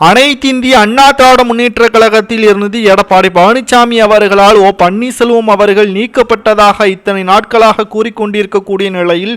அனைத்திந்திய அண்ணா திராவிட முன்னேற்ற கழகத்தில் இருந்து எடப்பாடி பழனிசாமி அவர்களால் பன்னீர்செல்வம் அவர்கள் நீக்கப்பட்டதாக இத்தனை நாட்களாக கூறிக்கொண்டிருக்கக்கூடிய நிலையில்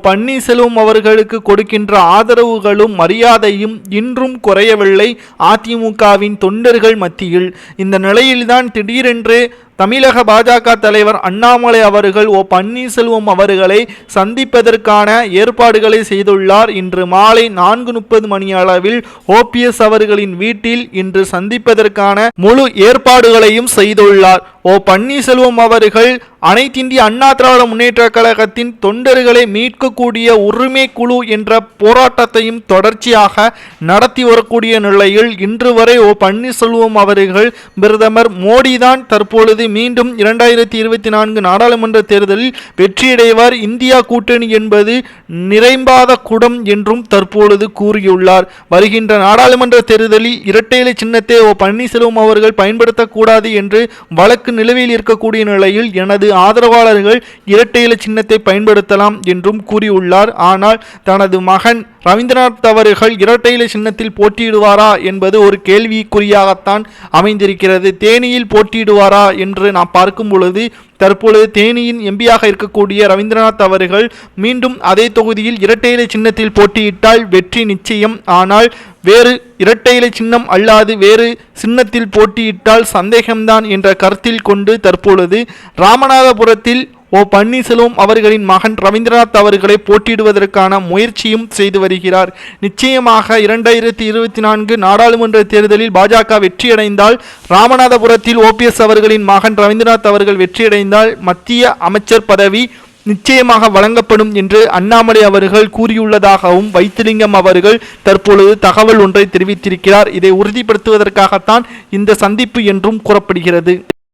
பன்னீர்செல்வம் அவர்களுக்கு கொடுக்கின்ற ஆதரவுகளும் மரியாதையும் இன்றும் குறையவில்லை அதிமுகவின் தொண்டர்கள் மத்தியில். இந்த நிலையில்தான் திடீரென்று தமிழக பாஜக தலைவர் அண்ணாமலை அவர்கள் பன்னீர்செல்வம் அவர்களை சந்திப்பதற்கான ஏற்பாடுகளை செய்துள்ளார். இன்று மாலை 4:30 மணி அளவில் OPS அவர்களின் வீட்டில் இன்று சந்திப்பதற்கான முழு ஏற்பாடுகளையும் செய்துள்ளார். பன்னீர்செல்வம் அவர்கள் அனைத்திந்திய அண்ணா திராவிட முன்னேற்ற கழகத்தின் தொண்டர்களை மீட்கக்கூடிய உரிமை குழு என்ற போராட்டத்தையும் தொடர்ச்சியாக நடத்தி வரக்கூடிய நிலையில் இன்று வரை பன்னீர்செல்வம் அவர்கள் பிரதமர் மோடி தான் தற்பொழுது மீண்டும் 2024 நாடாளுமன்ற தேர்தலில் வெற்றியடைவார், இந்தியா கூட்டணி என்பது நிறைம்பாத குடம் என்றும் தற்பொழுது கூறியுள்ளார். வருகின்ற நாடாளுமன்ற தேர்தலில் இரட்டை இலை சின்னத்தை பன்னீர்செல்வம் அவர்கள் பயன்படுத்தக்கூடாது என்று வழக்கு நிலுவையில் இருக்கக்கூடிய நிலையில் எனது ஆதரவாளர்கள் இரட்டை இலை சின்னத்தை பயன்படுத்தலாம் என்றும் கூறியுள்ளார். ஆனால் தனது மகன் ரவீந்திரநாத் அவர்கள் இரட்டை இலை சின்னத்தில் போட்டியிடுவாரா என்பது ஒரு கேள்விக்குறியாகத்தான் அமைந்திருக்கிறது. தேனியில் போட்டியிடுவாரா என்று நாம் பார்க்கும் பொழுது தற்பொழுது தேனியின் எம்பியாக இருக்கக்கூடிய ரவீந்திரநாத் அவர்கள் மீண்டும் அதே தொகுதியில் இரட்டை இலை சின்னத்தில் போட்டியிட்டால் வெற்றி நிச்சயம். ஆனால் வேறு இரட்டை இலை சின்னம் அல்லாது வேறு சின்னத்தில் போட்டியிட்டால் சந்தேகம்தான் என்ற கருத்தில் கொண்டு தற்பொழுது ராமநாதபுரத்தில் பன்னீர்செல்வம் அவர்களின் மகன் ரவீந்திரநாத் அவர்களை போட்டியிடுவதற்கான முயற்சியும் செய்து வருகிறார். நிச்சயமாக 2024 நாடாளுமன்ற தேர்தலில் பாஜக வெற்றியடைந்தால், ராமநாதபுரத்தில் OPS அவர்களின் மகன் ரவீந்திரநாத் அவர்கள் வெற்றியடைந்தால் மத்திய அமைச்சர் பதவி நிச்சயமாக வழங்கப்படும் என்று அண்ணாமலை அவர்கள் கூறியுள்ளதாகவும் வைத்திலிங்கம் அவர்கள் தற்பொழுது தகவல் ஒன்றை தெரிவித்திருக்கிறார். இதை உறுதிப்படுத்துவதற்காகத்தான் இந்த சந்திப்பு என்றும் கூறப்படுகிறது.